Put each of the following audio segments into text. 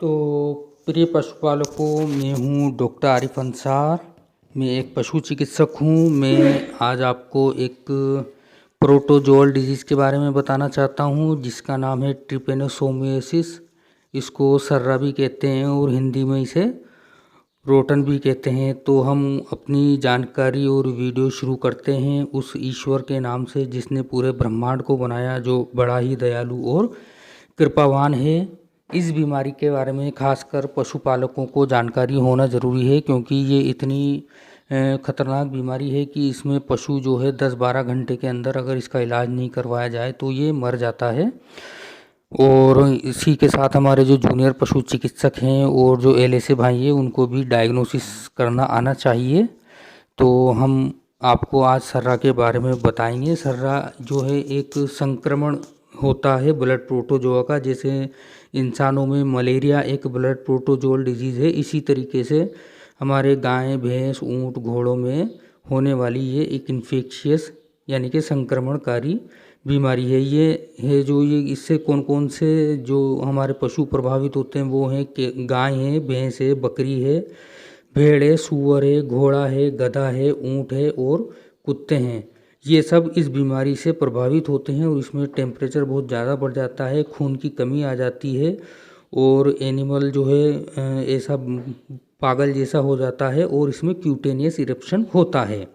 तो प्रिय पशुपालकों, मैं हूँ डॉक्टर आरिफ अंसार। मैं एक पशु चिकित्सक हूँ। मैं आज आपको एक प्रोटोजोअल डिजीज़ के बारे में बताना चाहता हूँ, जिसका नाम है ट्रिपेनोसोमियासिस। इसको सर्रा भी कहते हैं और हिंदी में इसे रोटन भी कहते हैं। तो हम अपनी जानकारी और वीडियो शुरू करते हैं उस ईश्वर के नाम से जिसने पूरे ब्रह्मांड को बनाया, जो बड़ा ही दयालु और कृपावान है। इस बीमारी के बारे में खासकर पशुपालकों को जानकारी होना ज़रूरी है, क्योंकि ये इतनी ख़तरनाक बीमारी है कि इसमें पशु जो है 10-12 घंटे के अंदर अगर इसका इलाज नहीं करवाया जाए तो ये मर जाता है। और इसी के साथ हमारे जो जूनियर पशु चिकित्सक हैं और जो एलएसए भाई हैं, उनको भी डायग्नोसिस करना आना चाहिए। तो हम आपको आज सर्रा के बारे में बताएंगे। सर्रा जो है एक संक्रमण होता है ब्लड प्रोटोजोआ का। जैसे इंसानों में मलेरिया एक ब्लड प्रोटोजोअल डिजीज़ है, इसी तरीके से हमारे गाय, भैंस, ऊँट, घोड़ों में होने वाली ये एक इन्फेक्शियस यानी कि संक्रमणकारी बीमारी है। ये इससे कौन कौन से जो हमारे पशु प्रभावित होते हैं वो हैं कि गाय है, भैंस है, बकरी है, भेड़ है, सूअर है, घोड़ा है, गधा है, ऊँट है और कुत्ते हैं। ये सब इस बीमारी से प्रभावित होते हैं और इसमें टेम्परेचर बहुत ज़्यादा बढ़ जाता है, खून की कमी आ जाती है और एनिमल जो है ऐसा पागल जैसा हो जाता है और इसमें क्यूटेनियस इरप्शन होता है।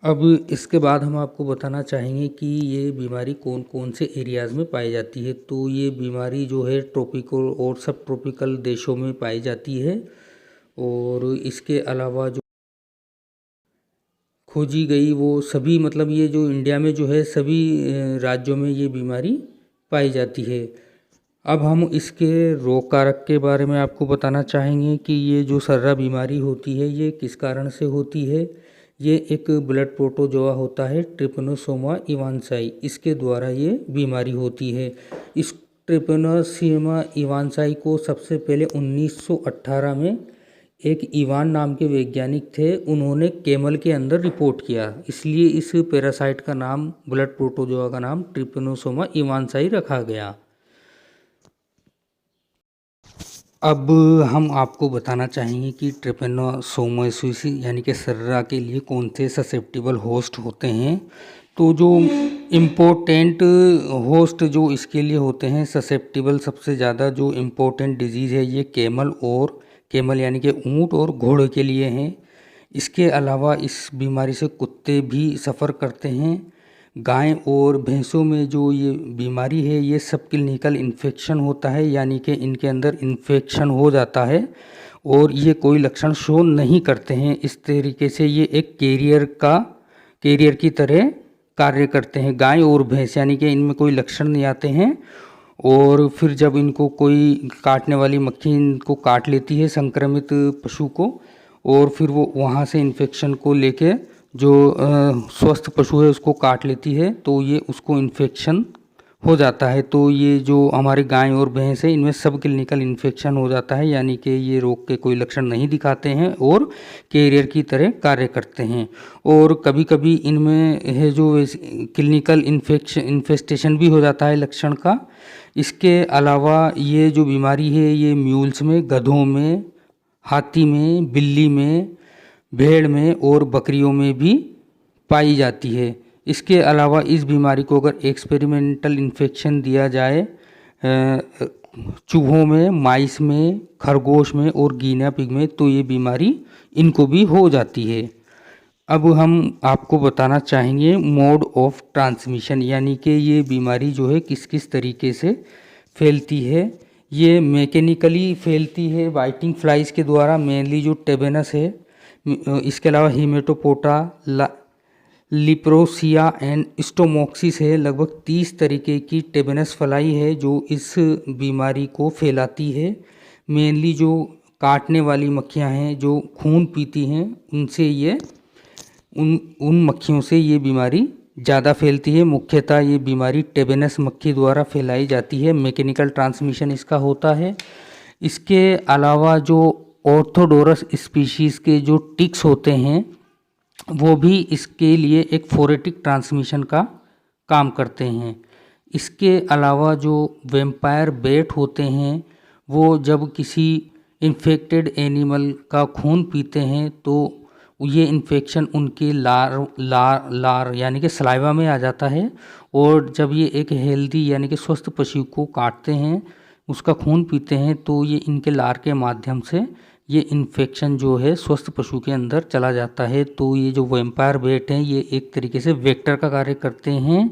अब इसके बाद हम आपको बताना चाहेंगे कि ये बीमारी कौन कौन से एरियाज़ में पाई जाती है। तो ये बीमारी जो है ट्रॉपिकल और सब ट्रॉपिकल देशों में पाई जाती है और इसके अलावा जो खोजी गई वो सभी, मतलब ये जो इंडिया में जो है सभी राज्यों में ये बीमारी पाई जाती है। अब हम इसके रोग कारक के बारे में आपको बताना चाहेंगे कि ये जो सर्रा बीमारी होती है ये किस कारण से होती है। ये एक ब्लड प्रोटोजोआ होता है, ट्रिपेनोसोमा इवांसाई, इसके द्वारा ये बीमारी होती है। इस ट्रिपेनोसोमा इवांसाई को सबसे पहले 1918 में एक इवान नाम के वैज्ञानिक थे, उन्होंने कैमल के अंदर रिपोर्ट किया। इसलिए इस पैरासाइट का नाम, ब्लड प्रोटोजोआ का नाम ट्रिपेनोसोमा इवांसाई रखा गया। अब हम आपको बताना चाहेंगे कि ट्रिपेनोसोमाइसिस यानी कि सर्रा के लिए कौन से ससेप्टिबल होस्ट होते हैं। तो जो इम्पोर्टेंट होस्ट जो इसके लिए होते हैं ससेप्टिबल, सबसे ज़्यादा जो इम्पोर्टेंट डिजीज़ है ये कैमल यानी कि ऊँट और घोड़े के लिए हैं। इसके अलावा इस बीमारी से कुत्ते भी सफ़र करते हैं। गाय और भैंसों में जो ये बीमारी है ये सब क्लिनिकल इन्फेक्शन होता है, यानी कि इनके अंदर इन्फेक्शन हो जाता है और ये कोई लक्षण शो नहीं करते हैं। इस तरीके से ये एक कैरियर की तरह कार्य करते हैं गाय और भैंस, यानी कि इनमें कोई लक्षण नहीं आते हैं। और फिर जब इनको कोई काटने वाली मक्खी इनको काट लेती है, संक्रमित पशु को, और फिर वो वहाँ से इन्फेक्शन को लेके जो स्वस्थ पशु है उसको काट लेती है, तो ये उसको इन्फेक्शन हो जाता है। तो ये जो हमारे गाय और भैंस है इनमें सब क्लिनिकल इन्फेक्शन हो जाता है, यानी कि ये रोग के कोई लक्षण नहीं दिखाते हैं और कैरियर की तरह कार्य करते हैं। और कभी कभी इनमें है जो क्लिनिकल इन्फेस्टेशन भी हो जाता है लक्षण का। इसके अलावा ये जो बीमारी है ये म्यूल्स में, गधों में, हाथी में, बिल्ली में, भेड़ में और बकरियों में भी पाई जाती है। इसके अलावा इस बीमारी को अगर एक्सपेरिमेंटल इन्फेक्शन दिया जाए चूहों में, माइस में, खरगोश में और गिनिया पिग में, तो ये बीमारी इनको भी हो जाती है। अब हम आपको बताना चाहेंगे मोड ऑफ ट्रांसमिशन, यानी कि ये बीमारी जो है किस किस तरीके से फैलती है। ये मैकेनिकली फैलती है बाइटिंग फ्लाइज के द्वारा, मेनली जो टेबेनस है। इसके अलावा हीमेटोपोटा, लिप्रोसिया एंड स्टोमोक्सिस है। लगभग 30 तरीके की टेबेनस फ्लाई है जो इस बीमारी को फैलाती है। मेनली जो काटने वाली मक्खियां हैं जो खून पीती हैं, उनसे ये उन मक्खियों से ये बीमारी ज़्यादा फैलती है। मुख्यतः ये बीमारी टेबेनस मक्खी द्वारा फैलाई जाती है। मैकेनिकल ट्रांसमिशन इसका होता है। इसके अलावा जो ऑर्थोडोरस स्पीशीज़ के जो टिक्स होते हैं वो भी इसके लिए एक फोरेटिक ट्रांसमिशन का काम करते हैं। इसके अलावा जो वेम्पायर बैट होते हैं वो जब किसी इन्फेक्टेड एनिमल का खून पीते हैं तो ये इन्फेक्शन उनके लार यानी कि सलाइवा में आ जाता है, और जब ये एक हेल्दी यानी कि स्वस्थ पशु को काटते हैं, उसका खून पीते हैं, तो ये इनके लार के माध्यम से ये इन्फेक्शन जो है स्वस्थ पशु के अंदर चला जाता है। तो ये जो वैम्पायर बैट हैं ये एक तरीके से वेक्टर का कार्य करते हैं।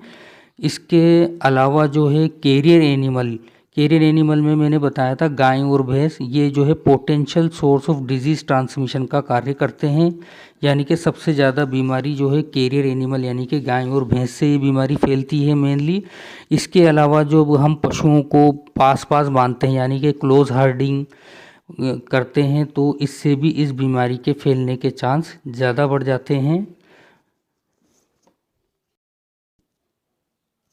इसके अलावा जो है कैरियर एनिमल में मैंने बताया था गाय और भैंस, ये जो है potential source of disease transmission का कार्य करते हैं। यानी कि सबसे ज़्यादा बीमारी जो है कैरियर एनिमल यानी कि गाय और भैंस से ये बीमारी फैलती है मेनली। इसके अलावा जो हम पशुओं को पास पास बांधते हैं यानी कि क्लोज हर्डिंग करते हैं, तो इससे भी इस बीमारी के फैलने के चांस ज़्यादा बढ़ जाते हैं।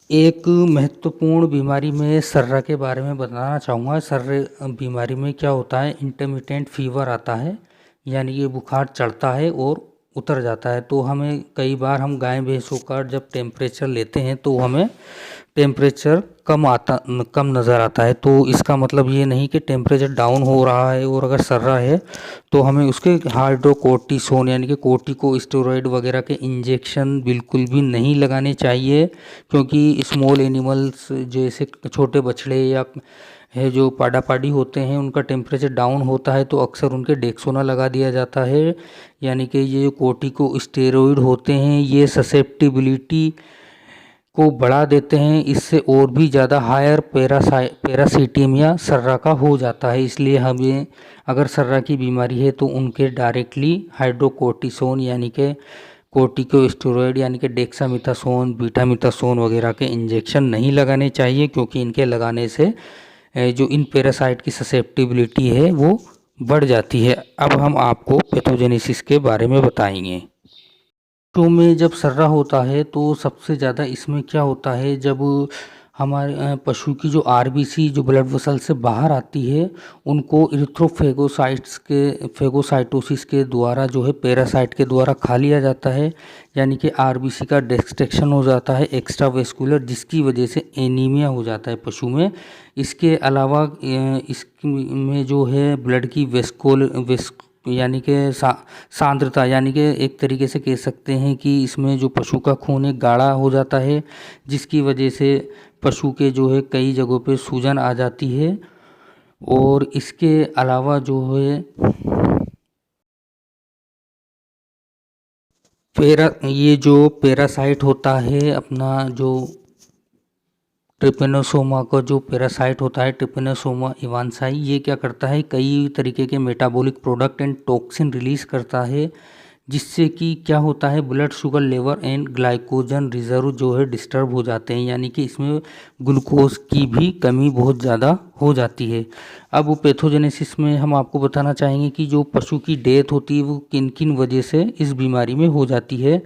एक महत्वपूर्ण बीमारी में सर्रा के बारे में बताना चाहूँगा। सर्रे बीमारी में क्या होता है, इंटरमिटेंट फीवर आता है, यानी ये बुखार चढ़ता है और उतर जाता है। तो हमें कई बार हम गाय भैंसों का जब टेम्परेचर लेते हैं तो हमें टेम्परेचर कम नज़र आता है। तो इसका मतलब ये नहीं कि टेम्परेचर डाउन हो रहा है, और अगर सर्रा है तो हमें उसके हाइड्रोकोर्टिसोन यानी कि कोर्टिकोस्टेरॉइड वगैरह के इंजेक्शन बिल्कुल भी नहीं लगाने चाहिए, क्योंकि स्मॉल एनिमल्स जैसे छोटे बछड़े या है जो पाडा पाडी होते हैं उनका टेम्परेचर डाउन होता है तो अक्सर उनके डेक्सोना लगा दिया जाता है। यानी कि ये जो कोर्टिकोस्टेरॉइड होते हैं ये ससेप्टिबिलिटी को बढ़ा देते हैं, इससे और भी ज़्यादा हायर पैरासीटीमिया सर्रा का हो जाता है। इसलिए हमें अगर सर्रा की बीमारी है तो उनके डायरेक्टली हाइड्रोकोर्टिसोन यानी कि कोर्टिकोस्टेरॉइड यानी कि डेक्सामिथासोन बीटामिथासोन वगैरह के इंजेक्शन नहीं लगाने चाहिए, क्योंकि इनके लगाने से जो इन पैरासाइट की ससेप्टिबिलिटी है वो बढ़ जाती है। अब हम आपको पैथोजेनेसिस के बारे में बताएंगे। पशु में जब सर्रा होता है तो सबसे ज़्यादा इसमें क्या होता है, जब हमारे पशु की जो आरबीसी जो ब्लड वेसल से बाहर आती है उनको फेगोसाइटोसिस के द्वारा जो है पैरासाइट के द्वारा खा लिया जाता है, यानी कि आरबीसी का डिस्ट्रक्शन हो जाता है एक्स्ट्रा वेस्कुलर, जिसकी वजह से एनीमिया हो जाता है पशु में। इसके अलावा इसमें जो है ब्लड की यानी कि सांद्रता यानी कि एक तरीके से कह सकते हैं कि इसमें जो पशु का खून है गाढ़ा हो जाता है, जिसकी वजह से पशु के जो है कई जगहों पे सूजन आ जाती है। और इसके अलावा जो है ये जो पैरासाइट होता है अपना जो ट्रिपेनोसोमा का जो पैरासाइट होता है ट्रिपेनोसोमा इवांसाई, ये क्या करता है कई तरीके के metabolic product and toxin release करता है, जिससे कि क्या होता है blood sugar level and glycogen reserve जो है डिस्टर्ब हो जाते हैं, यानी कि इसमें ग्लूकोज की भी कमी बहुत ज़्यादा हो जाती है। अब पैथोजेनेसिस में हम आपको बताना चाहेंगे कि जो पशु की डेथ होती है वो किन किन वजह से इस बीमारी में हो जाती है।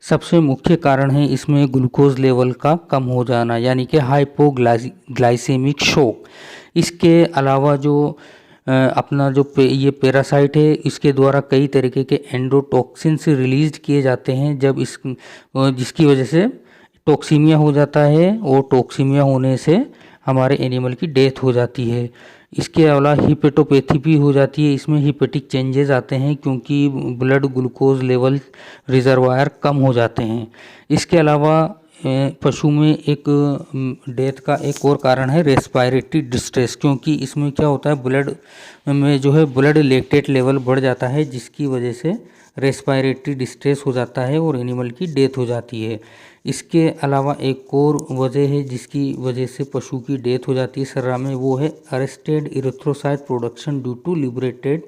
सबसे मुख्य कारण है इसमें ग्लूकोज लेवल का कम हो जाना, यानी कि हाइपोग्लाइसेमिक शॉक। इसके अलावा जो अपना जो ये पैरासाइट है इसके द्वारा कई तरीके के एंडोटॉक्सिन्स रिलीज किए जाते हैं, जब जिसकी वजह से टॉक्सीमिया हो जाता है, और टॉक्सीमिया होने से हमारे एनिमल की डेथ हो जाती है। इसके अलावा हिपेटोपैथी भी हो जाती है, इसमें हिपेटिक चेंजेस आते हैं क्योंकि ब्लड ग्लूकोज लेवल रिजर्वायर कम हो जाते हैं। इसके अलावा पशु में एक डेथ का एक और कारण है रेस्पायरेटरी डिस्ट्रेस, क्योंकि इसमें क्या होता है ब्लड में जो है ब्लड लैक्टेट लेवल बढ़ जाता है, जिसकी वजह से रेस्पायरेटरी डिस्ट्रेस हो जाता है और एनिमल की डेथ हो जाती है। इसके अलावा एक और वजह है जिसकी वजह से पशु की डेथ हो जाती है सर्रा में, वो है arrested erythrocyte production due to liberated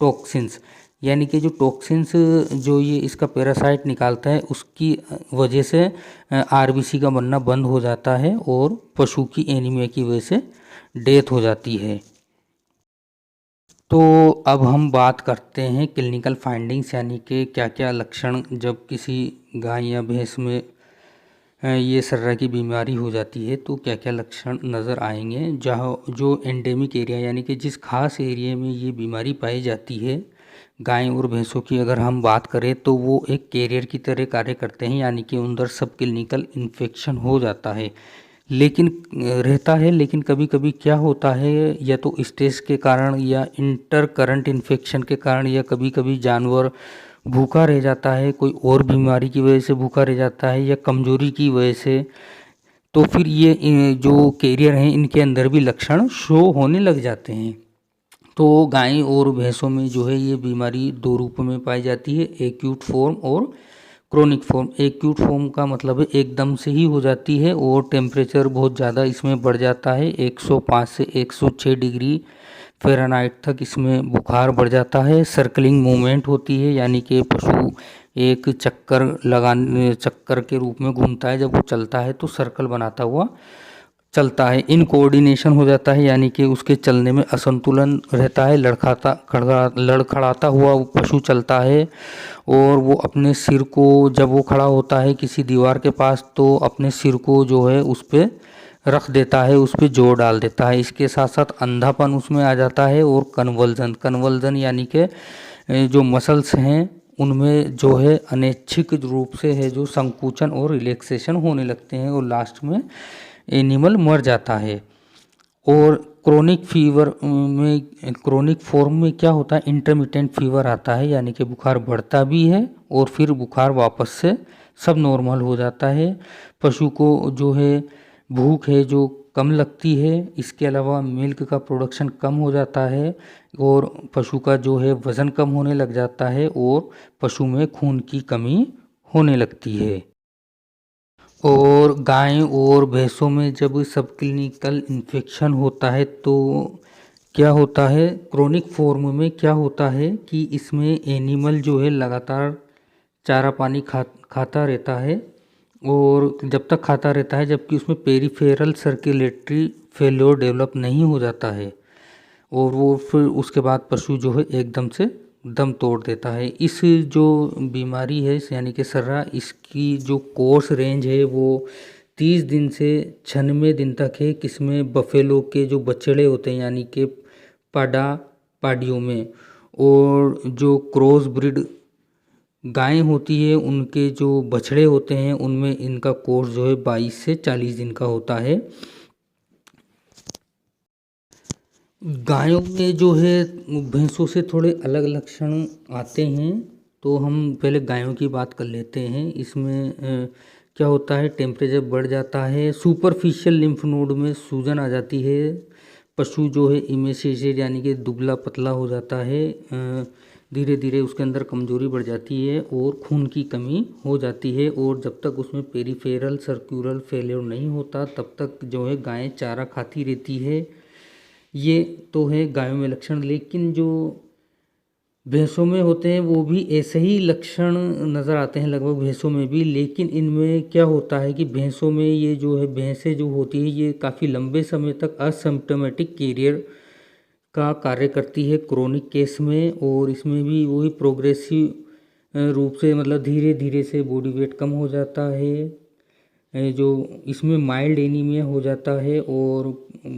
toxins, यानी कि जो टॉक्सिन्स जो ये इसका पैरासाइट निकालता है उसकी वजह से आरबीसी का बनना बंद हो जाता है और पशु की एनीमिया की वजह से डेथ हो जाती है। तो अब हम बात करते हैं क्लिनिकल फाइंडिंग्स, यानी कि क्या क्या लक्षण जब किसी गाय या भैंस में ये सर्रा की बीमारी हो जाती है तो क्या क्या लक्षण नज़र आएंगे। जहाँ जो एंडेमिक एरिया यानी कि जिस खास एरिया में ये बीमारी पाई जाती है गाय और भैंसों की अगर हम बात करें तो वो एक कैरियर की तरह कार्य करते हैं, यानी कि उधर सब क्लिनिकल इन्फेक्शन हो जाता है। लेकिन रहता है, लेकिन कभी कभी क्या होता है, या तो स्ट्रेस के कारण या इंटर करंट इन्फेक्शन के कारण, या कभी कभी जानवर भूखा रह जाता है, कोई और बीमारी की वजह से भूखा रह जाता है, या कमजोरी की वजह से, तो फिर ये जो कैरियर हैं इनके अंदर भी लक्षण शो होने लग जाते हैं। तो गाय और भैंसों में जो है ये बीमारी दो रूपों में पाई जाती है, एक्यूट फॉर्म और क्रोनिक फॉर्म। एक्यूट फॉर्म का मतलब है एकदम से ही हो जाती है और टेम्परेचर बहुत ज़्यादा इसमें बढ़ जाता है, 105 से 106 डिग्री फ़ारेनहाइट तक इसमें बुखार बढ़ जाता है। सर्कलिंग मूवमेंट होती है, यानी कि पशु एक चक्कर के रूप में घूमता है, जब वो चलता है तो सर्कल बनाता हुआ चलता है। इनकोऑर्डिनेशन हो जाता है, यानी कि उसके चलने में असंतुलन रहता है, लड़खड़ाता हुआ वो पशु चलता है, और वो अपने सिर को, जब वो खड़ा होता है किसी दीवार के पास, तो अपने सिर को जो है उस पर रख देता है, उस पर जोर डाल देता है। इसके साथ साथ अंधापन उसमें आ जाता है, और कन्वल्जन यानी कि जो मसल्स हैं उनमें जो है अनैच्छिक रूप से है जो संकुचन और रिलैक्सेशन होने लगते हैं, और लास्ट में एनिमल मर जाता है। और क्रोनिक फॉर्म में क्या होता है, इंटरमिटेंट फीवर आता है, यानी कि बुखार बढ़ता भी है और फिर बुखार वापस से सब नॉर्मल हो जाता है। पशु को जो है भूख है जो कम लगती है, इसके अलावा मिल्क का प्रोडक्शन कम हो जाता है, और पशु का जो है वज़न कम होने लग जाता है, और पशु में खून की कमी होने लगती है। और गाय और भैंसों में जब सब क्लिनिकल इन्फेक्शन होता है तो क्या होता है, क्रोनिक फॉर्म में क्या होता है कि इसमें एनिमल जो है लगातार चारा पानी खाता रहता है, और जब तक खाता रहता है, जबकि उसमें पेरिफेरल सर्कुलेटरी फेल्योर डेवलप नहीं हो जाता है, और वो फिर उसके बाद पशु जो है एकदम से दम तोड़ देता है। इस जो बीमारी है यानी कि सर्रा, इसकी जो कोर्स रेंज है वो 30 दिन से 96 दिन तक है। किसमें, बफेलो के जो बछड़े होते हैं यानी कि पाडियों में, और जो क्रॉस ब्रीड गायें होती है उनके जो बछड़े होते हैं उनमें इनका कोर्स जो है 22 से 40 दिन का होता है। गायों में जो है भैंसों से थोड़े अलग लक्षण आते हैं, तो हम पहले गायों की बात कर लेते हैं। इसमें क्या होता है, टेम्परेचर बढ़ जाता है, सुपरफिशियल लिम्फ नोड में सूजन आ जाती है, पशु जो है इमेसिएटेड यानी कि दुबला पतला हो जाता है, धीरे धीरे उसके अंदर कमजोरी बढ़ जाती है और खून की कमी हो जाती है, और जब तक उसमें पेरिफेरल सर्कुलर फेलियर नहीं होता तब तक जो है गायें चारा खाती रहती है। ये तो है गायों में लक्षण, लेकिन जो भैंसों में होते हैं वो भी ऐसे ही लक्षण नज़र आते हैं लगभग भैंसों में भी। लेकिन इनमें क्या होता है कि भैंसों में ये जो है भैंसें जो होती है ये काफ़ी लंबे समय तक असिम्प्टोमेटिक कैरियर का कार्य करती है क्रोनिक केस में, और इसमें भी वही प्रोग्रेसिव रूप से मतलब धीरे धीरे से बॉडी वेट कम हो जाता है, जो इसमें माइल्ड एनीमिया हो जाता है, और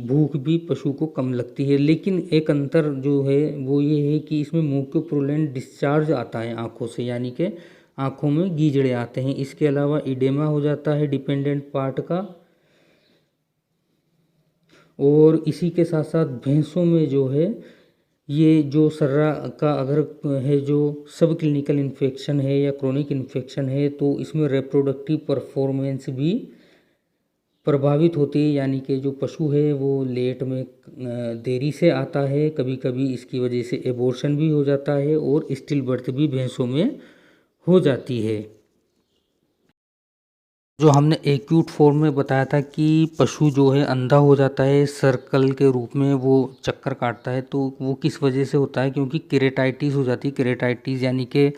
भूख भी पशु को कम लगती है। लेकिन एक अंतर जो है वो ये है कि इसमें म्यूकोप्रोलेंट डिस्चार्ज आता है आँखों से, यानी कि आँखों में गीजड़े आते हैं। इसके अलावा इडेमा हो जाता है डिपेंडेंट पार्ट का, और इसी के साथ साथ भैंसों में जो है ये जो सर्रा का अगर है जो सब क्लिनिकल इन्फेक्शन है या क्रोनिक इन्फेक्शन है तो इसमें रिप्रोडक्टिव परफॉर्मेंस भी प्रभावित होती है, यानी कि जो पशु है वो लेट में देरी से आता है, कभी कभी इसकी वजह से एबॉर्शन भी हो जाता है, और स्टिल बर्थ भी भैंसों में हो जाती है। जो हमने एक्यूट फॉर्म में बताया था कि पशु जो है अंधा हो जाता है, सर्कल के रूप में वो चक्कर काटता है, तो वो किस वजह से होता है, क्योंकि केरेटाइटिस हो जाती है। केरेटाइटिस यानी कि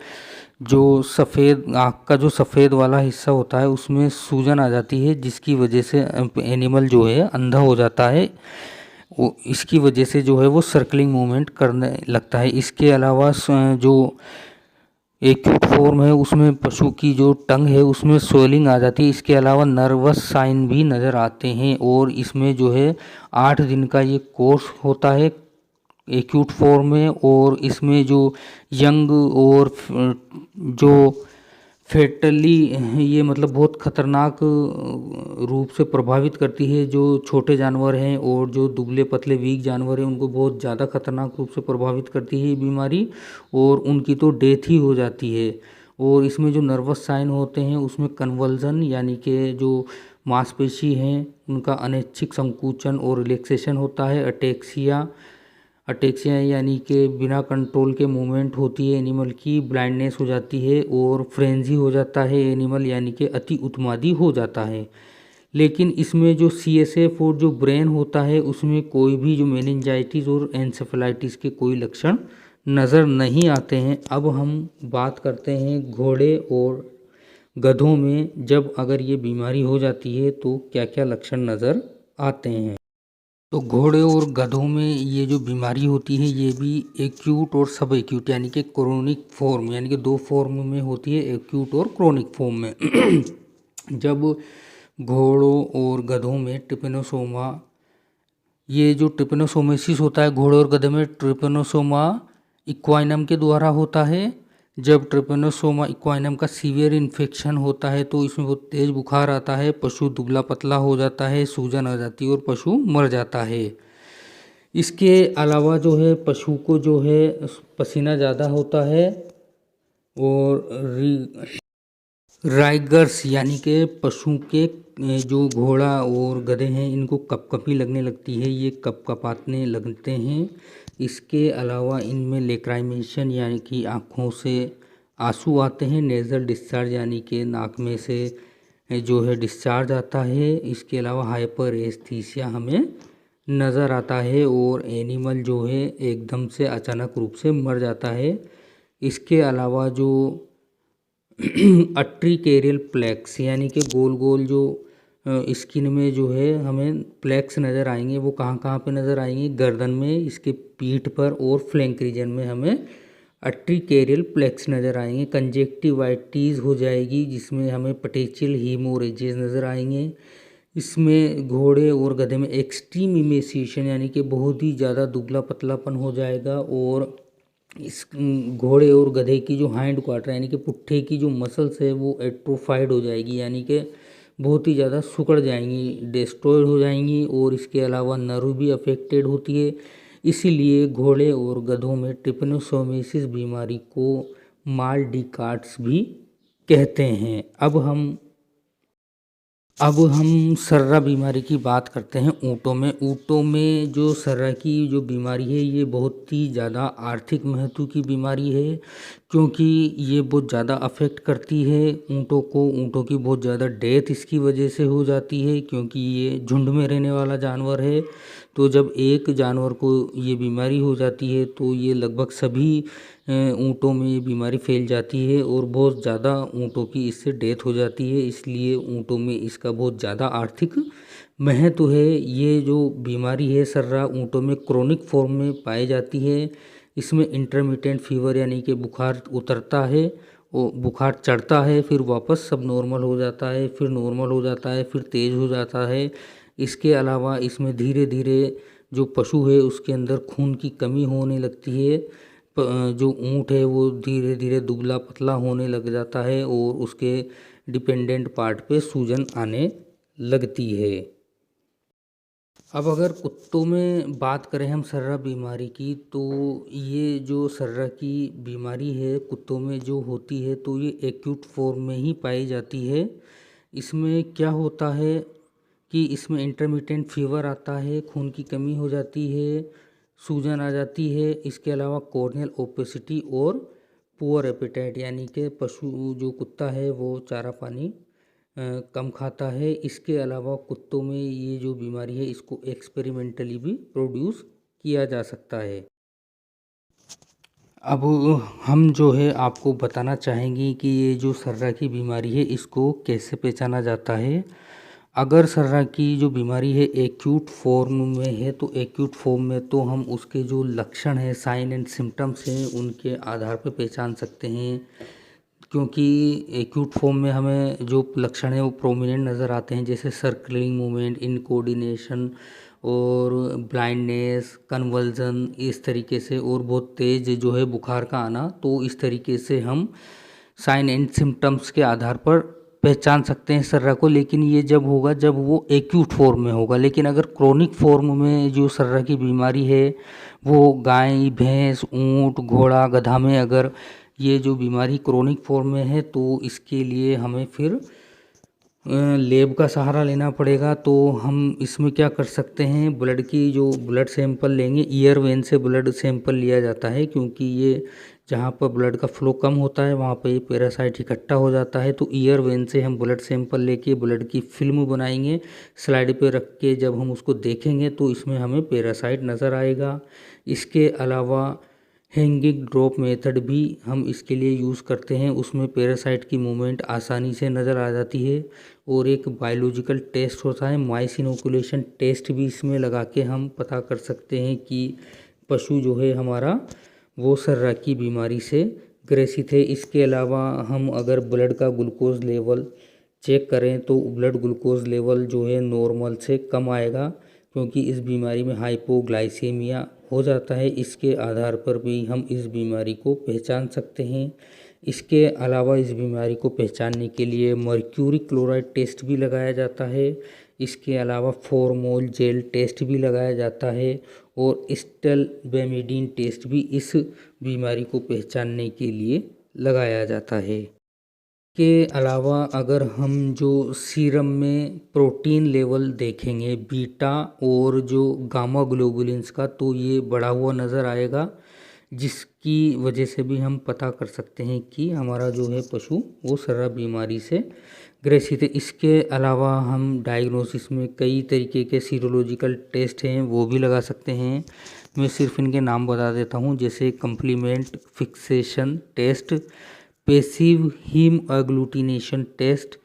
जो सफ़ेद आँख का जो सफ़ेद वाला हिस्सा होता है उसमें सूजन आ जाती है, जिसकी वजह से एनिमल जो है अंधा हो जाता है। वो इसकी वजह से जो है वो सर्कलिंग मूवमेंट करने लगता है। इसके अलावा जो एक्यूट फॉर्म है उसमें पशु की जो टंग है उसमें स्वेलिंग आ जाती है। इसके अलावा नर्वस साइन भी नज़र आते हैं, और इसमें जो है 8 दिन का ये कोर्स होता है एक्यूट फॉर्म में, और इसमें जो यंग और जो फेटली ये मतलब बहुत खतरनाक रूप से प्रभावित करती है। जो छोटे जानवर हैं और जो दुबले पतले वीक जानवर हैं उनको बहुत ज़्यादा खतरनाक रूप से प्रभावित करती है ये बीमारी, और उनकी तो डेथ ही हो जाती है। और इसमें जो नर्वस साइन होते हैं उसमें कन्वल्जन यानी कि जो मांसपेशी हैं उनका अनैच्छिक संकुचन और रिलैक्सेशन होता है। अटेक्सिया यानी कि बिना कंट्रोल के मूवमेंट होती है एनिमल की, ब्लाइंडनेस हो जाती है और फ्रेंजी हो जाता है एनिमल यानी कि अति उत्मादी हो जाता है। लेकिन इसमें जो CSF और जो ब्रेन होता है उसमें कोई भी जो मेनिंजाइटिस और एंसेफेलाइटिस के कोई लक्षण नज़र नहीं आते हैं। अब हम बात करते हैं घोड़े और गधों में जब अगर ये बीमारी हो जाती है तो क्या क्या लक्षण नज़र आते हैं। तो घोड़े और गधों में ये जो बीमारी होती है ये भी एक्यूट और सब एक्यूट यानी कि क्रोनिक फॉर्म यानी कि दो फॉर्म में होती है, एक्यूट और क्रोनिक फॉर्म में। जब घोड़ों और गधों में ट्रिपेनोसोमा, ये जो ट्रिपेनोसोमेसिस होता है घोड़े और गधे में ट्रिपेनोसोमा इक्वाइनम के द्वारा होता है। जब ट्रिपेनोसोमा इक्वाइनम का सीवियर इन्फेक्शन होता है तो इसमें बहुत तेज़ बुखार आता है, पशु दुबला पतला हो जाता है, सूजन आ जाती है और पशु मर जाता है। इसके अलावा जो है पशु को जो है पसीना ज़्यादा होता है और राइगर्स यानी कि पशु के जो घोड़ा और गधे हैं इनको कपकपी लगने लगती है, ये कपकपाने लगते हैं। इसके अलावा इनमें लेक्राइमेशन यानी कि आँखों से आंसू आते हैं, नेज़ल डिस्चार्ज यानी कि नाक में से जो है डिस्चार्ज आता है। इसके अलावा हाइपर एस्थीसिया हमें नज़र आता है और एनिमल जो है एकदम से अचानक रूप से मर जाता है। इसके अलावा जो अट्रिकेरियल प्लेक्स यानी कि गोल गोल जो स्किन में जो है हमें प्लेक्स नज़र आएंगे, वो कहाँ कहाँ पे नज़र आएंगे, गर्दन में, इसके पीठ पर और फ्लैंक रीजन में हमें अट्रिकेरियल प्लेक्स नज़र आएंगे। कंजेक्टिवाइटिस हो जाएगी जिसमें हमें पटेचियल हीमोरेजेस नज़र आएंगे। इसमें घोड़े और गधे में एक्सट्रीम इमेसिएशन यानी कि बहुत ही ज़्यादा दुबला पतलापन हो जाएगा और इस घोड़े और गधे की जो हाइंड क्वार्टर यानी कि पुट्ठे की जो मसल्स है वो एट्रोफाइड हो जाएगी यानी कि बहुत ही ज़्यादा सिकुड़ जाएंगी, डिस्ट्रॉयड हो जाएंगी। और इसके अलावा नर्व भी अफेक्टेड होती है। इसीलिए घोड़े और गधों में ट्रिपेनोसोमेसिस बीमारी को माल डी कार्ट्स भी कहते हैं। अब हम सर्रा बीमारी की बात करते हैं ऊँटों में। ऊँटों में जो सर्रा की जो बीमारी है ये बहुत ही ज़्यादा आर्थिक महत्व की बीमारी है, क्योंकि ये बहुत ज़्यादा अफेक्ट करती है ऊँटों को। ऊँटों की बहुत ज़्यादा डेथ इसकी वजह से हो जाती है क्योंकि ये झुंड में रहने वाला जानवर है। तो जब एक जानवर को ये बीमारी हो जाती है तो ये लगभग सभी ऊँटों में ये बीमारी फैल जाती है और बहुत ज़्यादा ऊँटों की इससे डेथ हो जाती है। इसलिए ऊँटों में इसका बहुत ज़्यादा आर्थिक महत्व है। ये जो बीमारी है सर्रा ऊँटों में क्रोनिक फॉर्म में पाई जाती है। इसमें इंटरमिटेंट फीवर यानी कि बुखार उतरता है और बुखार चढ़ता है, फिर वापस सब नॉर्मल हो जाता है, फिर नॉर्मल हो जाता है, फिर तेज़ हो जाता है। इसके अलावा इसमें धीरे धीरे जो पशु है उसके अंदर खून की कमी होने लगती है। जो ऊँट है वो धीरे धीरे दुबला पतला होने लग जाता है और उसके डिपेंडेंट पार्ट पे सूजन आने लगती है। अब अगर कुत्तों में बात करें हम सर्रा बीमारी की, तो ये जो सर्रा की बीमारी है कुत्तों में जो होती है तो ये एक्यूट फॉर्म में ही पाई जाती है। इसमें क्या होता है कि इसमें इंटरमिटेंट फीवर आता है, खून की कमी हो जाती है, सूजन आ जाती है। इसके अलावा कॉर्नियल ओपेसिटी और पुअर एपेटाइट यानी कि पशु जो कुत्ता है वो चारा पानी कम खाता है। इसके अलावा कुत्तों में ये जो बीमारी है इसको एक्सपेरिमेंटली भी प्रोड्यूस किया जा सकता है। अब हम जो है आपको बताना चाहेंगे कि ये जो सर्रा की बीमारी है इसको कैसे पहचाना जाता है। अगर सर्रा की जो बीमारी है एक्यूट फॉर्म में है तो एक्यूट फॉर्म में तो हम उसके जो लक्षण हैं, साइन एंड सिम्टम्स हैं, उनके आधार पर पहचान सकते हैं। क्योंकि एक्यूट फॉर्म में हमें जो लक्षण है वो प्रोमिनेंट नज़र आते हैं, जैसे सर्कलिंग मूवमेंट, इनकोऑर्डिनेशन और ब्लाइंडनेस, कन्वल्जन, इस तरीके से, और बहुत तेज़ जो है बुखार का आना। तो इस तरीके से हम साइन एंड सिम्टम्स के आधार पर पहचान सकते हैं सर्रा को, लेकिन ये जब होगा जब वो एक्यूट फॉर्म में होगा। लेकिन अगर क्रोनिक फॉर्म में जो सर्रा की बीमारी है वो गाय, भैंस, ऊंट, घोड़ा, गधा में अगर ये जो बीमारी क्रोनिक फॉर्म में है तो इसके लिए हमें फिर लैब का सहारा लेना पड़ेगा। तो हम इसमें क्या कर सकते हैं, ब्लड की जो ब्लड सैंपल लेंगे, ईयर वेन से ब्लड सैंपल लिया जाता है, क्योंकि ये जहाँ पर ब्लड का फ्लो कम होता है वहाँ पर ये पैरासाइट इकट्ठा हो जाता है। तो ईयर वेन से हम ब्लड सैंपल लेके ब्लड की फिल्म बनाएंगे, स्लाइड पे रख के जब हम उसको देखेंगे तो इसमें हमें पैरासाइट नज़र आएगा। इसके अलावा हैंगिंग ड्रॉप मेथड भी हम इसके लिए यूज़ करते हैं, उसमें पैरासाइट की मूवमेंट आसानी से नज़र आ जाती है। और एक बायोलॉजिकल टेस्ट होता है, माइस इनोकुलेशन टेस्ट भी इसमें लगा के हम पता कर सकते हैं कि पशु जो है हमारा वो सर्रा की बीमारी से ग्रसित है। इसके अलावा हम अगर ब्लड का ग्लूकोज लेवल चेक करें तो ब्लड ग्लूकोज लेवल जो है नॉर्मल से कम आएगा, क्योंकि इस बीमारी में हाइपोग्लाइसेमिया हो जाता है। इसके आधार पर भी हम इस बीमारी को पहचान सकते हैं। इसके अलावा इस बीमारी को पहचानने के लिए मर्क्यूरी क्लोराइड टेस्ट भी लगाया जाता है। इसके अलावा फॉर्मोल जेल टेस्ट भी लगाया जाता है और स्टेल्बेमिडीन टेस्ट भी इस बीमारी को पहचानने के लिए लगाया जाता है। के अलावा अगर हम जो सीरम में प्रोटीन लेवल देखेंगे बीटा और जो गामा ग्लोबुलिन्स का, तो ये बढ़ा हुआ नज़र आएगा, जिसकी वजह से भी हम पता कर सकते हैं कि हमारा जो है पशु वो सर्रा बीमारी से ग्रसित है। इसके अलावा हम डायग्नोसिस में कई तरीके के सीरोलॉजिकल टेस्ट हैं वो भी लगा सकते हैं। मैं सिर्फ इनके नाम बता देता हूँ, जैसे complement fixation test, passive haem agglutination test,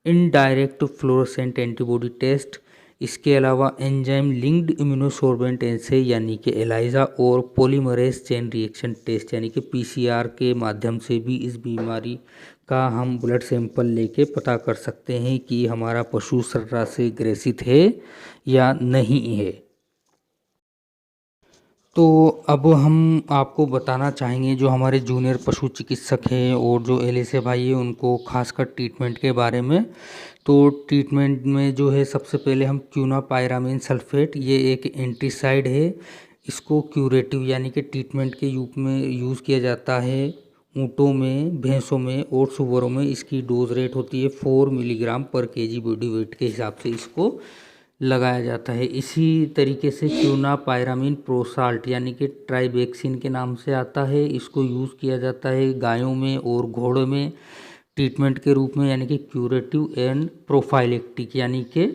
indirect fluorescent antibody test. इसके अलावा एंजाइम लिंक्ड इम्यूनोसॉर्बेंट एसे यानी कि एलाइजा और पॉलीमरेज चेन रिएक्शन टेस्ट यानी कि पीसीआर के माध्यम से भी इस बीमारी का हम ब्लड सैंपल लेके पता कर सकते हैं कि हमारा पशु सर्रा से ग्रसित है या नहीं है। तो अब हम आपको बताना चाहेंगे जो हमारे जूनियर पशु चिकित्सक हैं और जो एलएसए भाई है उनको खासकर ट्रीटमेंट के बारे में। तो ट्रीटमेंट में जो है सबसे पहले हम क्यूनापायरामीन सल्फेट, ये एक एंटीसाइड है, इसको क्यूरेटिव यानी कि ट्रीटमेंट के रूप में यूज़ किया जाता है। ऊँटों में, भैंसों में और सुअरों में इसकी डोज रेट होती है 4 मिलीग्राम पर केजी बॉडी वेट के हिसाब से इसको लगाया जाता है। इसी तरीके से क्यूनापायरामीन प्रोसाल्ट यानी कि ट्राइबेक्सिन के नाम से आता है, इसको यूज़ किया जाता है गायों में और घोड़ों में ट्रीटमेंट के रूप में, यानी कि क्यूरेटिव एंड प्रोफाइलेक्टिक यानी कि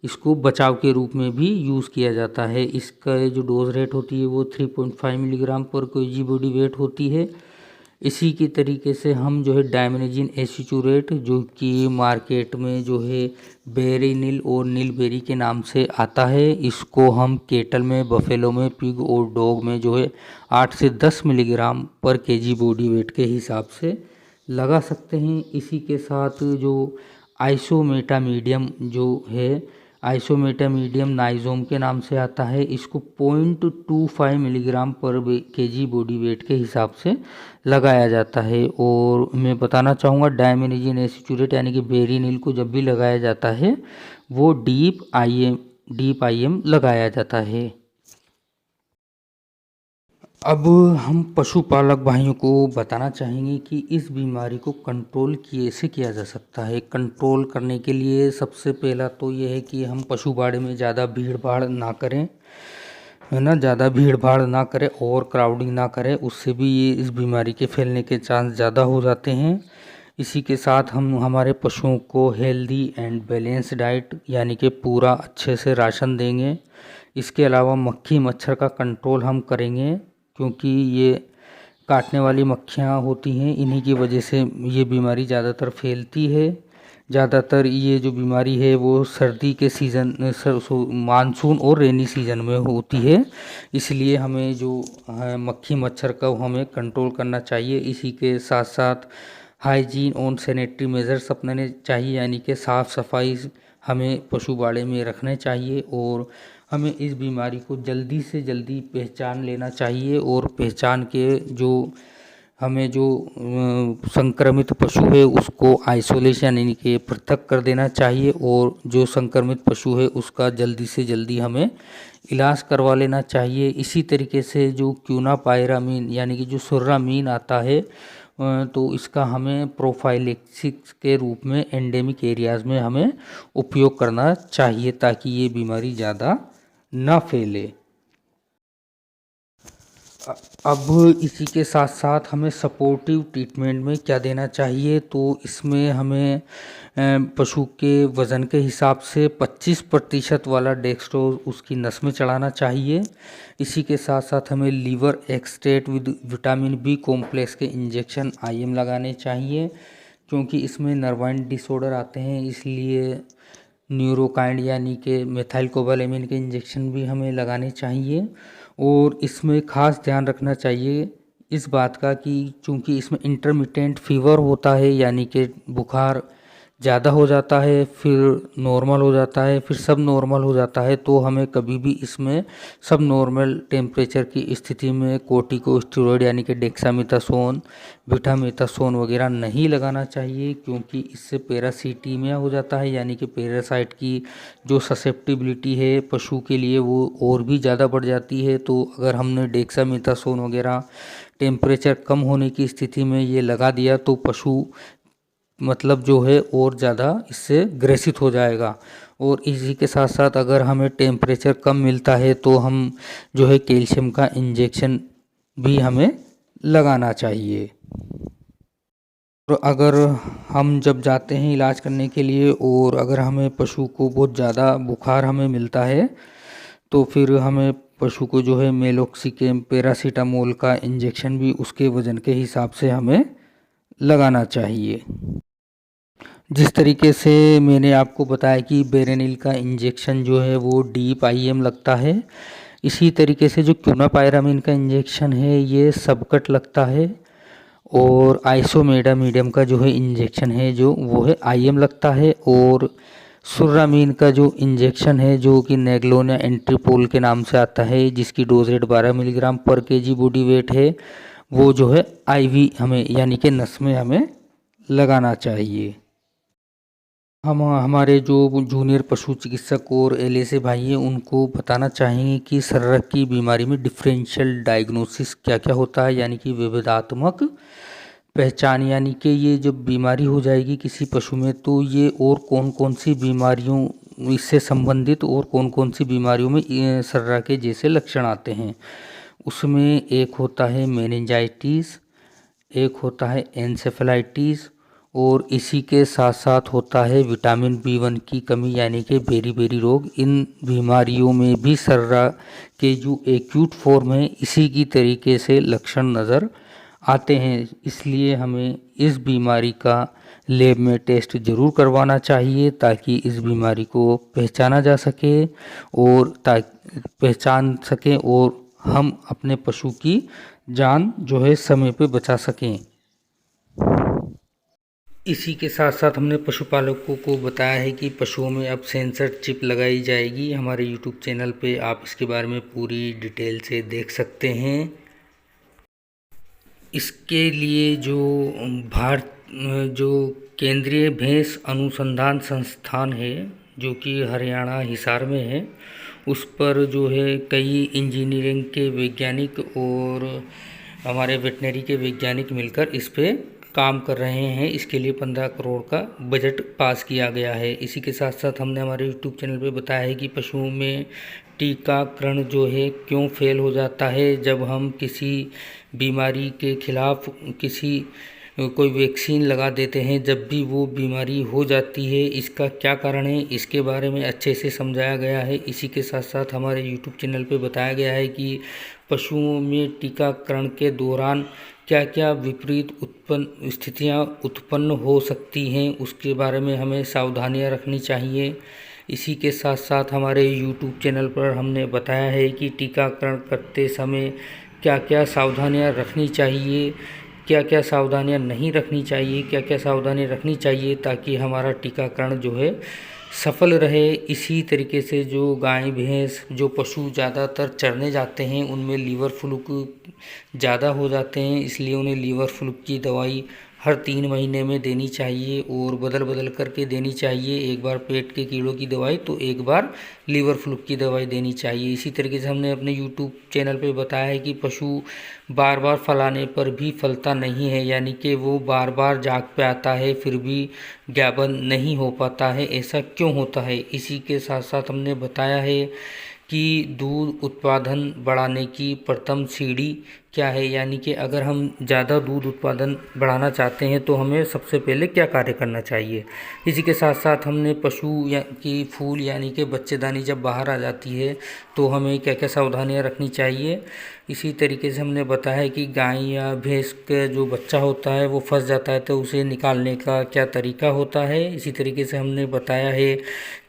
इसको बचाव के रूप में भी यूज़ किया जाता है। इसका जो डोज रेट होती है वो 3.5 मिलीग्राम पर केजी बॉडी वेट होती है। इसी की तरीके से हम जो है डायमेनिजिन एसिचुरेट, जो कि मार्केट में जो है बेरीनिल और नीलबेरी के नाम से आता है, इसको हम केटल में, बफेलो में, पिग और डॉग में जो है 8 से 10 मिलीग्राम पर केजी बॉडी वेट के हिसाब से लगा सकते हैं। इसी के साथ जो आइसोमेटामीडियम जो है, आइसोमेटामीडियम नाइजोम के नाम से आता है, इसको 0.25 मिलीग्राम पर केजी बॉडी वेट के हिसाब से लगाया जाता है। और मैं बताना चाहूँगा डायमेनिजिन एसिचुरेट यानी कि बेरीनिल को जब भी लगाया जाता है वो डीप आईएम लगाया जाता है। अब हम पशुपालक भाइयों को बताना चाहेंगे कि इस बीमारी को कंट्रोल कैसे किया जा सकता है। कंट्रोल करने के लिए सबसे पहला तो ये है कि हम पशुबाड़े में ज़्यादा भीड़ भाड़ ना करें, है ना, ज़्यादा भीड़ भाड़ ना करें और क्राउडिंग ना करें, उससे भी ये इस बीमारी के फैलने के चांस ज़्यादा हो जाते हैं। इसी के साथ हम हमारे पशुओं को हेल्दी एंड बैलेंस डाइट यानी कि पूरा अच्छे से राशन देंगे। इसके अलावा मक्खी मच्छर का कंट्रोल हम करेंगे, क्योंकि ये काटने वाली मक्खियाँ होती हैं, इन्हीं की वजह से ये बीमारी ज़्यादातर फैलती है। ज़्यादातर ये जो बीमारी है वो सर्दी के सीज़न, मानसून और रेनी सीज़न में होती है, इसलिए हमें जो मक्खी मच्छर का हमें कंट्रोल करना चाहिए। इसी के साथ साथ हाइजीन और सैनिटरी मेजर्स अपनाने चाहिए, यानी कि साफ़ सफाई हमें पशुबाड़े में रखने चाहिए और हमें इस बीमारी को जल्दी से जल्दी पहचान लेना चाहिए और पहचान के जो हमें जो संक्रमित पशु है उसको आइसोलेशन यानी कि पृथक कर देना चाहिए, और जो संक्रमित पशु है उसका जल्दी से जल्दी हमें इलाज करवा लेना चाहिए। इसी तरीके से जो क्यूनापायरामीन यानी कि जो सुर्रामीन आता है, तो इसका हमें प्रोफाइलेक्सिस के रूप में एंडेमिक एरियाज़ में हमें उपयोग करना चाहिए ताकि ये बीमारी ज़्यादा ना फैले। अब इसी के साथ साथ हमें सपोर्टिव ट्रीटमेंट में क्या देना चाहिए, तो इसमें हमें पशु के वज़न के हिसाब से 25% वाला डेक्सट्रोज उसकी नस में चढ़ाना चाहिए। इसी के साथ साथ हमें liver extract with vitamin B complex के इंजेक्शन IM लगाने चाहिए, क्योंकि इसमें नर्वाइन डिसऑर्डर आते हैं, इसलिए न्यूरोकाइंड यानी कि मेथाइलकोबालेमिन के इंजेक्शन भी हमें लगाने चाहिए। और इसमें ख़ास ध्यान रखना चाहिए इस बात का कि चूँकि इसमें इंटरमिटेंट फीवर होता है, यानी कि बुखार ज़्यादा हो जाता है, फिर नॉर्मल हो जाता है, फिर सब नॉर्मल हो जाता है, तो हमें कभी भी इसमें सब नॉर्मल टेम्परेचर की स्थिति में कोर्टिकोस्टेरॉइड यानी कि डेक्सामेथासोन, बीटामेथासोन वगैरह नहीं लगाना चाहिए, क्योंकि इससे पैरासीटीमिया हो जाता है, यानी कि पैरासाइट की जो ससेप्टिबिलिटी है पशु के लिए वो और भी ज़्यादा बढ़ जाती है। तो अगर हमने डेक्सामेथासोन वगैरह टेम्परेचर कम होने की स्थिति में ये लगा दिया तो पशु मतलब जो है और ज़्यादा इससे ग्रसित हो जाएगा। और इसी के साथ साथ अगर हमें टेम्परेचर कम मिलता है तो हम जो है कैल्शियम का इंजेक्शन भी हमें लगाना चाहिए। और अगर हम जब जाते हैं इलाज करने के लिए और अगर हमें पशु को बहुत ज़्यादा बुखार हमें मिलता है, तो फिर हमें पशु को जो है मेलोक्सिकेम पैरासीटामोल का इंजेक्शन भी उसके वज़न के हिसाब से हमें लगाना चाहिए। जिस तरीके से मैंने आपको बताया कि बेरेनिल का इंजेक्शन जो है वो डीप IM लगता है, इसी तरीके से जो क्यूनापायरामीन का इंजेक्शन है ये सबकट लगता है, और आइसोमेडामीडियम का जो है इंजेक्शन है जो वो है IM लगता है, और सुर्रामीन का जो इंजेक्शन है जो कि नेग्लोनिया एंट्रीपोल के नाम से आता है, जिसकी डोज रेट 12 मिलीग्राम पर kg बॉडी वेट है, वो जो है IV हमें यानी कि नस में हमें लगाना चाहिए। हम हमारे जो जूनियर पशु चिकित्सक और LSA भाई हैं उनको बताना चाहेंगे कि सर्रक की बीमारी में डिफरेंशियल डायग्नोसिस क्या क्या होता है, यानी कि विविधात्मक पहचान, यानी कि ये जब बीमारी हो जाएगी किसी पशु में तो ये और कौन कौन सी बीमारियों इससे संबंधित और कौन कौन सी बीमारियों में सर्रा के जैसे लक्षण आते हैं। उसमें एक होता है मेनिंजाइटिस, एक होता है एन्सेफेलाइटिस, और इसी के साथ साथ होता है विटामिन B1 की कमी यानी कि बेरी रोग। इन बीमारियों में भी सर्रा के जो एक्यूट फॉर्म है इसी की तरीके से लक्षण नज़र आते हैं, इसलिए हमें इस बीमारी का लैब में टेस्ट ज़रूर करवाना चाहिए ताकि इस बीमारी को पहचाना जा सके और पहचान सकें और हम अपने पशु की जान जो है समय पे बचा सकें। इसी के साथ साथ हमने पशुपालकों को बताया है कि पशुओं में अब सेंसर चिप लगाई जाएगी। हमारे YouTube चैनल पे आप इसके बारे में पूरी डिटेल से देख सकते हैं। इसके लिए जो केंद्रीय भैंस अनुसंधान संस्थान है जो कि हरियाणा हिसार में है, उस पर जो है कई इंजीनियरिंग के वैज्ञानिक और हमारे वेटनरी के वैज्ञानिक मिलकर इस पे काम कर रहे हैं। इसके लिए 15 करोड़ का बजट पास किया गया है। इसी के साथ साथ हमने हमारे YouTube चैनल पे बताया है कि पशुओं में टीकाकरण जो है क्यों फेल हो जाता है। जब हम किसी बीमारी के खिलाफ कोई वैक्सीन लगा देते हैं, जब भी वो बीमारी हो जाती है, इसका क्या कारण है इसके बारे में अच्छे से समझाया गया है। इसी के साथ साथ हमारे YouTube चैनल पे बताया गया है कि पशुओं में टीकाकरण के दौरान क्या क्या विपरीत स्थितियाँ उत्पन्न हो सकती हैं, उसके बारे में हमें सावधानियाँ रखनी चाहिए। इसी के साथ साथ हमारे YouTube चैनल पर हमने बताया है कि टीकाकरण करते समय क्या क्या सावधानियाँ रखनी चाहिए, क्या क्या सावधानियाँ नहीं रखनी चाहिए, क्या क्या सावधानियाँ रखनी चाहिए ताकि हमारा टीकाकरण जो है सफल रहे। इसी तरीके से जो गाय भैंस जो पशु ज़्यादातर चरने जाते हैं उनमें लीवर फ्लूक ज़्यादा हो जाते हैं, इसलिए उन्हें लीवर फ्लूक की दवाई हर 3 महीने में देनी चाहिए और बदल बदल करके देनी चाहिए। एक बार पेट के कीड़ों की दवाई तो एक बार लीवर फ्लूक की दवाई देनी चाहिए। इसी तरीके से हमने अपने यूट्यूब चैनल पे बताया है कि पशु बार बार फलाने पर भी फलता नहीं है, यानी कि वो बार बार जाग पे आता है फिर भी ज्ञापन नहीं हो पाता है। ऐसा क्यों होता है? इसी के साथ साथ हमने बताया है कि दूध उत्पादन बढ़ाने की प्रथम सीढ़ी क्या है, यानी कि अगर हम ज़्यादा दूध उत्पादन बढ़ाना चाहते हैं तो हमें सबसे पहले क्या कार्य करना चाहिए। इसी के साथ साथ हमने पशु या की फूल यानी कि बच्चेदानी जब बाहर आ जाती है तो हमें क्या क्या सावधानियां रखनी चाहिए। इसी तरीके से हमने बताया है कि गाय या भैंस का जो बच्चा होता है वो फंस जाता है तो उसे निकालने का क्या तरीका होता है। इसी तरीके से हमने बताया है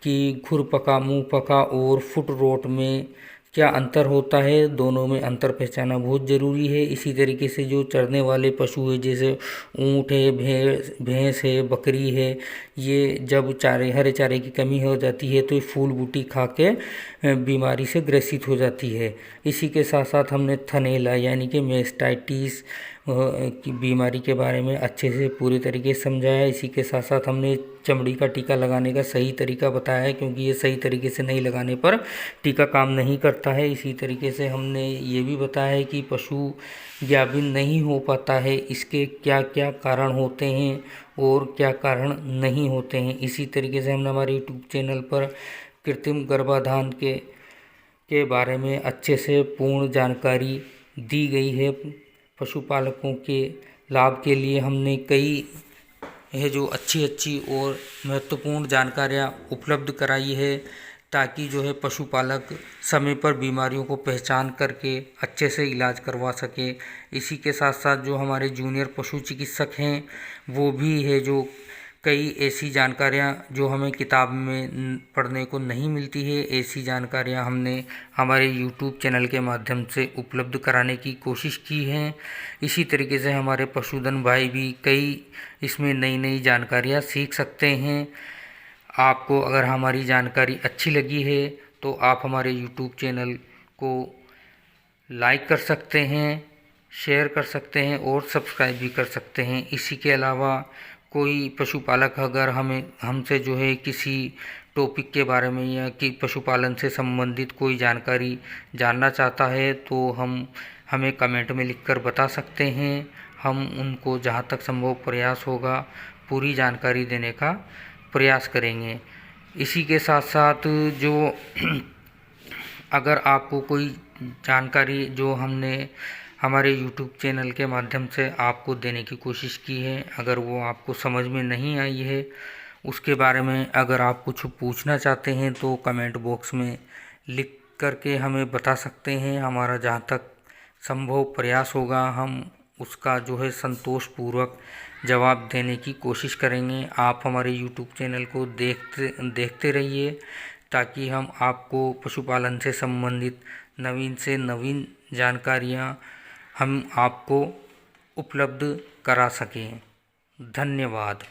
कि खुर पका, मुँह पका और फुट रोट में क्या अंतर होता है, दोनों में अंतर पहचानना बहुत ज़रूरी है। इसी तरीके से जो चरने वाले पशु है जैसे ऊँट है, भैंस है, बकरी है, ये जब चारे हरे चारे की कमी हो जाती है तो ये फूल बूटी खा के बीमारी से ग्रसित हो जाती है। इसी के साथ साथ हमने थनैला यानी कि मेस्टाइटिस की बीमारी के बारे में अच्छे से पूरी तरीके से समझाया। इसी के साथ साथ हमने चमड़ी का टीका लगाने का सही तरीका बताया है, क्योंकि ये सही तरीके से नहीं लगाने पर टीका काम नहीं करता है। इसी तरीके से हमने ये भी बताया है कि पशु गाभिन नहीं हो पाता है, इसके क्या क्या कारण होते हैं और क्या कारण नहीं होते हैं। इसी तरीके से हमने हमारे यूट्यूब चैनल पर कृत्रिम गर्भाधान के बारे में अच्छे से पूर्ण जानकारी दी गई है। पशुपालकों के लाभ के लिए हमने कई यह जो अच्छी अच्छी और महत्वपूर्ण जानकारियाँ उपलब्ध कराई है, ताकि जो है पशुपालक समय पर बीमारियों को पहचान करके अच्छे से इलाज करवा सके। इसी के साथ साथ जो हमारे जूनियर पशु चिकित्सक हैं वो भी है जो कई ऐसी जानकारियाँ जो हमें किताब में पढ़ने को नहीं मिलती है, ऐसी जानकारियाँ हमने हमारे YouTube चैनल के माध्यम से उपलब्ध कराने की कोशिश की है। इसी तरीके से हमारे पशुधन भाई भी कई इसमें नई नई जानकारियाँ सीख सकते हैं। आपको अगर हमारी जानकारी अच्छी लगी है तो आप हमारे YouTube चैनल को लाइक कर सकते हैं, शेयर कर सकते हैं और सब्सक्राइब भी कर सकते हैं। इसी के अलावा कोई पशुपालक अगर हमसे जो है किसी टॉपिक के बारे में या कि पशुपालन से संबंधित कोई जानकारी जानना चाहता है तो हमें कमेंट में लिखकर बता सकते हैं। हम उनको जहाँ तक संभव प्रयास होगा पूरी जानकारी देने का प्रयास करेंगे। इसी के साथ साथ जो अगर आपको कोई जानकारी जो हमने हमारे YouTube चैनल के माध्यम से आपको देने की कोशिश की है, अगर वो आपको समझ में नहीं आई है, उसके बारे में अगर आप कुछ पूछना चाहते हैं तो कमेंट बॉक्स में लिख करके हमें बता सकते हैं। हमारा जहाँ तक संभव प्रयास होगा हम उसका जो है संतोषपूर्वक जवाब देने की कोशिश करेंगे। आप हमारे YouTube चैनल को देखते रहिए, ताकि हम आपको पशुपालन से संबंधित नवीन से नवीन जानकारियाँ हम आपको उपलब्ध करा सकें। धन्यवाद।